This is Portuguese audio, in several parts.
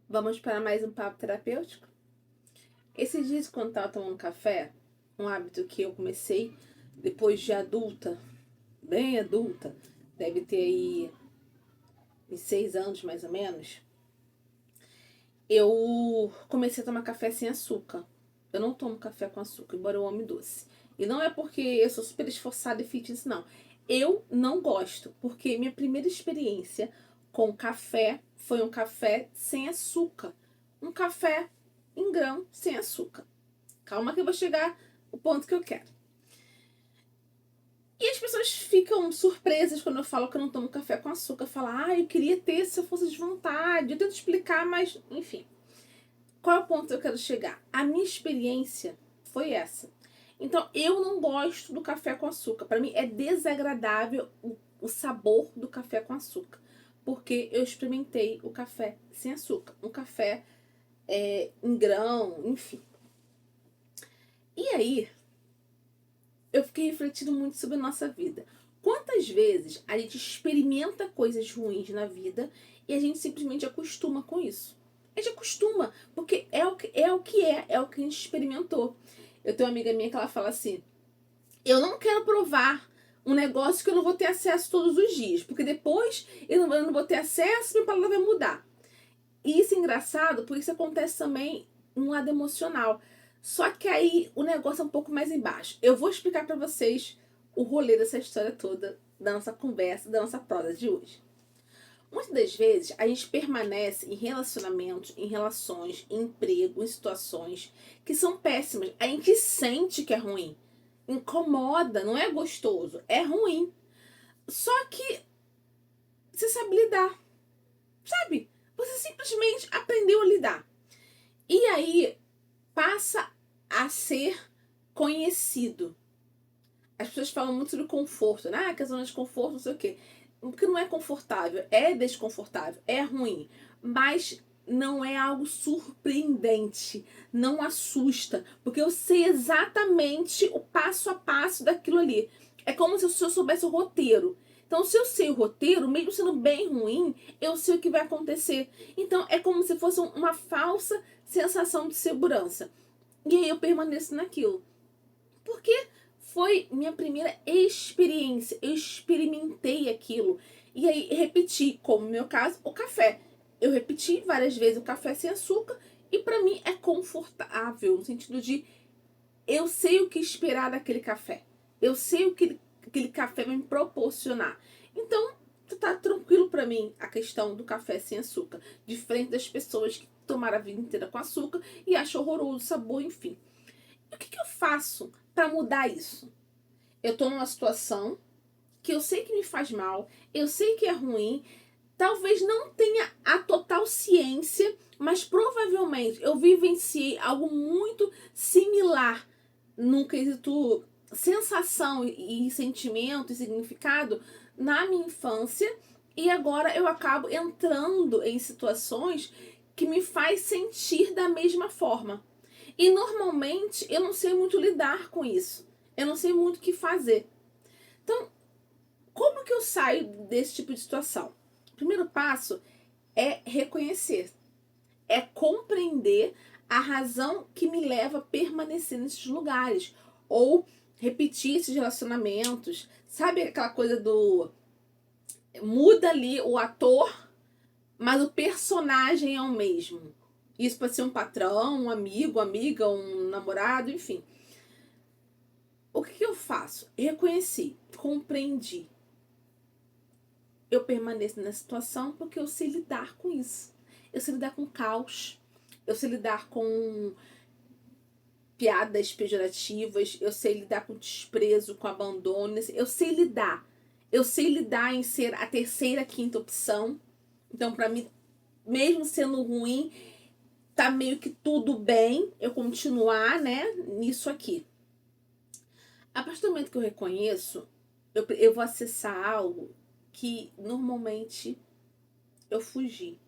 Vamos para mais um papo terapêutico? Esses dias, quando estava tomando café, um hábito que eu comecei depois de adulta, bem adulta, deve ter aí uns 6 anos mais ou menos, eu comecei a tomar café sem açúcar. Eu não tomo café com açúcar, embora eu ame doce. E não é porque eu sou super esforçada e fitness, não. Eu não gosto, porque minha primeira experiência com café foi um café sem açúcar. Um café em grão sem açúcar. Calma que eu vou chegar o ponto que eu quero. E as pessoas ficam surpresas quando eu falo que eu não tomo café com açúcar. Falam, eu queria ter se eu fosse de vontade. Eu tento explicar, mas enfim. Qual é o ponto que eu quero chegar? A minha experiência foi essa. Então, eu não gosto do café com açúcar. Para mim é desagradável o sabor do café com açúcar. Porque eu experimentei o café sem açúcar. Um café em grão, enfim. E aí, eu fiquei refletindo muito sobre a nossa vida. Quantas vezes a gente experimenta coisas ruins na vida e a gente simplesmente acostuma com isso? A gente acostuma, porque é o que é o que a gente experimentou. Eu tenho uma amiga minha que ela fala assim: eu não quero provar um negócio que eu não vou ter acesso todos os dias, porque depois eu não vou ter acesso e minha palavra vai mudar. E isso é engraçado, porque isso acontece também no lado emocional. Só que aí o negócio é um pouco mais embaixo. Eu vou explicar para vocês o rolê dessa história toda, da nossa conversa, da nossa prosa de hoje. Muitas das vezes a gente permanece em relacionamentos, em relações, em emprego, em situações que são péssimas. A gente sente que é ruim. Incomoda, não é gostoso, é ruim. Só que você sabe lidar, sabe? Você simplesmente aprendeu a lidar. E aí passa a ser conhecido. As pessoas falam muito sobre conforto, né? Que a zona de conforto, não sei o quê. Porque não é confortável, é desconfortável, é ruim. Mas não é algo surpreendente, não assusta, porque eu sei exatamente o passo a passo daquilo ali. É como se eu soubesse o roteiro. Então, se eu sei o roteiro, mesmo sendo bem ruim, eu sei o que vai acontecer. Então, é como se fosse uma falsa sensação de segurança. E aí eu permaneço naquilo. Porque foi minha primeira experiência. Eu experimentei aquilo. E aí repeti, como no meu caso, o café. Eu repeti várias vezes o café sem açúcar. E pra mim é confortável. No sentido de eu sei o que esperar daquele café. Eu sei o que aquele café vai me proporcionar. Então, tá tranquilo pra mim a questão do café sem açúcar. Diferente das pessoas que tomaram a vida inteira com açúcar e acham horroroso o sabor, enfim. E o que eu faço para mudar isso? Eu tô numa situação que eu sei que me faz mal, eu sei que é ruim, talvez não tenha a total ciência, mas provavelmente eu vivenciei algo muito similar no quesito sensação e sentimento e significado na minha infância, e agora eu acabo entrando em situações que me faz sentir da mesma forma. E normalmente eu não sei muito lidar com isso. Eu não sei muito o que fazer. Então, como que eu saio desse tipo de situação? O primeiro passo é reconhecer, é compreender a razão que me leva a permanecer nesses lugares ou repetir esses relacionamentos. Sabe aquela coisa do muda ali o ator, mas o personagem é o mesmo. Isso pode ser um patrão, um amigo, amiga, um namorado, enfim. O que eu faço? Reconheci, compreendi. Eu permaneço nessa situação porque eu sei lidar com isso. Eu sei lidar com caos. Eu sei lidar com piadas pejorativas. Eu sei lidar com desprezo, com abandono. Eu sei lidar. Eu sei lidar em ser a terceira, quinta opção. Então, pra mim, mesmo sendo ruim, tá meio que tudo bem eu continuar, né, nisso aqui. A partir do momento que eu reconheço, eu vou acessar algo que normalmente eu fugi,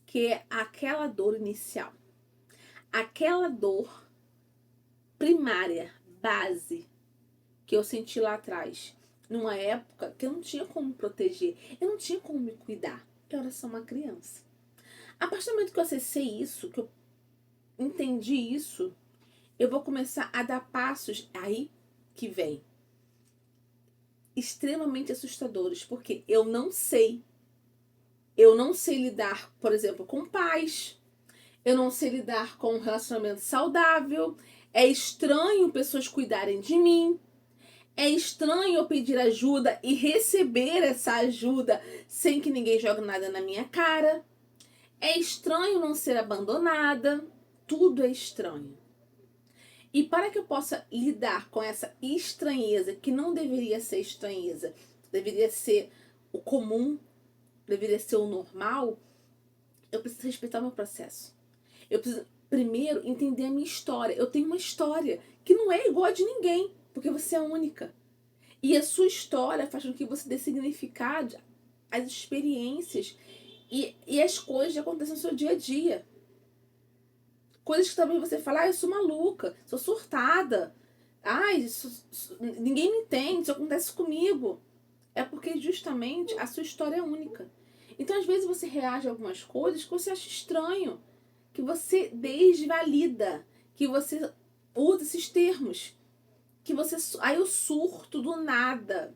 que é aquela dor inicial, aquela dor primária, base, que eu senti lá atrás, numa época que eu não tinha como me proteger, eu não tinha como me cuidar, eu era só uma criança. A partir do momento que eu acessei isso, que eu entendi isso, eu vou começar a dar passos aí que vem extremamente assustadores, porque eu não sei. Eu não sei lidar, por exemplo, com paz. Eu não sei lidar com um relacionamento saudável. É estranho pessoas cuidarem de mim. É estranho eu pedir ajuda e receber essa ajuda sem que ninguém jogue nada na minha cara. É estranho não ser abandonada. Tudo é estranho. E para que eu possa lidar com essa estranheza, que não deveria ser estranheza, deveria ser o comum, deveria ser o normal, eu preciso respeitar o meu processo. Eu preciso, primeiro, entender a minha história. Eu tenho uma história que não é igual a de ninguém, porque você é única. E a sua história faz com que você dê significado às experiências e as coisas que acontecem no seu dia a dia. Coisas que talvez você fale, eu sou maluca, sou surtada. Ninguém me entende, isso acontece comigo. É porque justamente a sua história é única. Então, às vezes, você reage a algumas coisas que você acha estranho, que você desvalida, que você usa esses termos, que você. Aí eu surto do nada.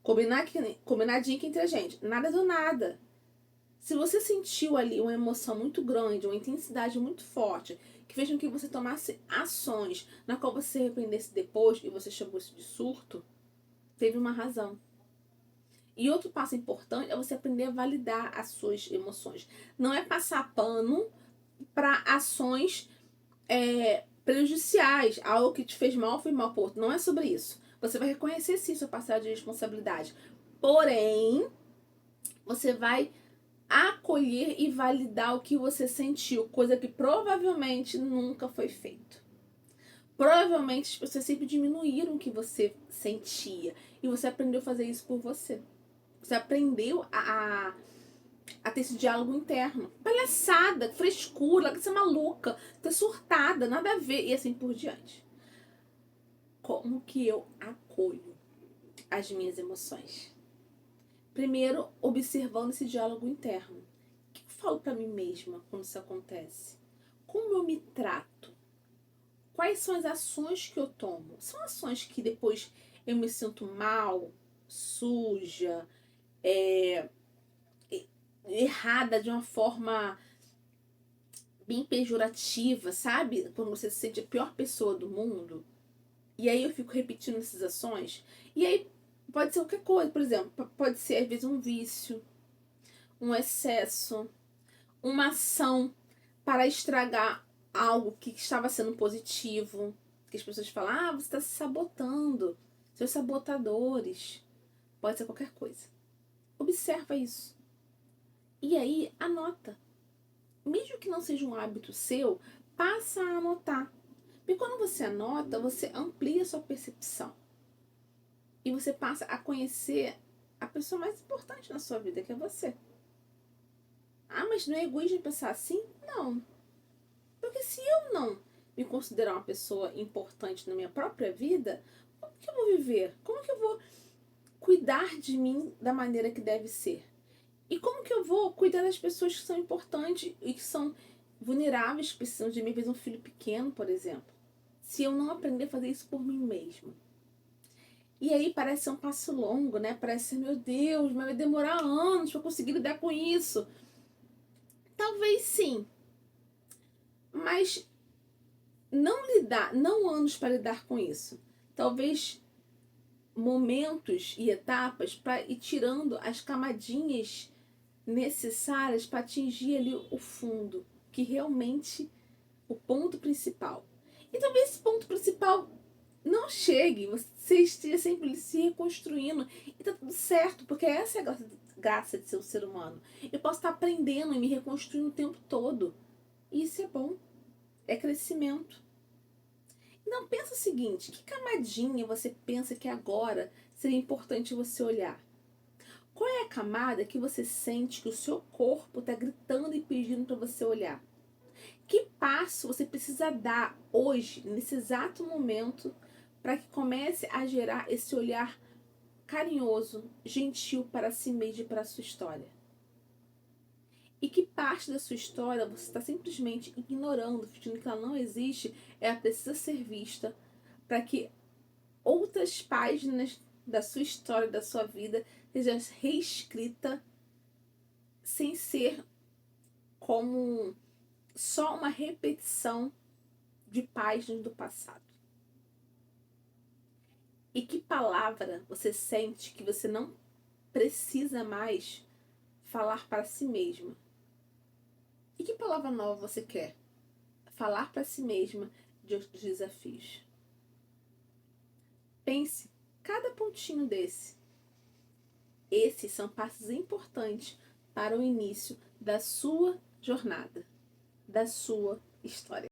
Combinadinho aqui entre a gente. Nada do nada. Se você sentiu ali uma emoção muito grande, uma intensidade muito forte, que fez com que você tomasse ações na qual você se arrependesse depois e você chamou isso de surto, teve uma razão. E outro passo importante é você aprender a validar as suas emoções. Não é passar pano para ações prejudiciais, algo que te fez mal, foi mal por outro. Não é sobre isso. Você vai reconhecer sim sua parcela de responsabilidade. Porém, você vai acolher e validar o que você sentiu, coisa que provavelmente nunca foi feito. Provavelmente as pessoas sempre diminuíram o que você sentia e você aprendeu a fazer isso por você. Você aprendeu a ter esse diálogo interno. Palhaçada, frescura, que você é maluca, tá surtada, nada a ver, e assim por diante. Como que eu acolho as minhas emoções? Primeiro, observando esse diálogo interno. O que eu falo para mim mesma quando isso acontece? Como eu me trato? Quais são as ações que eu tomo? São ações que depois eu me sinto mal, suja, errada de uma forma bem pejorativa, sabe? Quando você se sente a pior pessoa do mundo. E aí eu fico repetindo essas ações. E aí pode ser qualquer coisa, por exemplo, pode ser às vezes um vício, um excesso, uma ação para estragar algo que estava sendo positivo. Que as pessoas falam, você está se sabotando. Seus sabotadores. Pode ser qualquer coisa. Observa isso. E aí, anota. Mesmo que não seja um hábito seu, passa a anotar. Porque quando você anota, você amplia a sua percepção. E você passa a conhecer a pessoa mais importante na sua vida, que é você. Mas não é egoísmo pensar assim? Não. Porque se eu não me considerar uma pessoa importante na minha própria vida, como que eu vou viver? Como que eu vou cuidar de mim da maneira que deve ser? E como que eu vou cuidar das pessoas que são importantes e que são vulneráveis, que precisam de mim, às vezes um filho pequeno, por exemplo? Se eu não aprender a fazer isso por mim mesma. E aí parece ser um passo longo, né? Parece ser, meu Deus, mas vai demorar anos para conseguir lidar com isso. Talvez sim. Mas não anos para lidar com isso. Talvez momentos e etapas para ir tirando as camadinhas necessárias para atingir ali o fundo, que realmente o ponto principal. E talvez esse ponto principal não chegue, você esteja sempre se reconstruindo e tá tudo certo, porque essa é a graça de ser um ser humano. Eu posso estar aprendendo e me reconstruindo o tempo todo. E isso é bom, é crescimento. Não, pensa o seguinte, que camadinha você pensa que agora seria importante você olhar? Qual é a camada que você sente que o seu corpo está gritando e pedindo para você olhar? Que passo você precisa dar hoje, nesse exato momento, para que comece a gerar esse olhar carinhoso, gentil para si mesmo e para a sua história? e que parte da sua história você está simplesmente ignorando, fingindo que ela não existe, ela precisa ser vista para que outras páginas da sua história, da sua vida, sejam reescrita sem ser como só uma repetição de páginas do passado. E que palavra você sente que você não precisa mais falar para si mesma? E que palavra nova você quer falar para si mesma de outros desafios? Pense cada pontinho desse. Esses são passos importantes para o início da sua jornada, da sua história.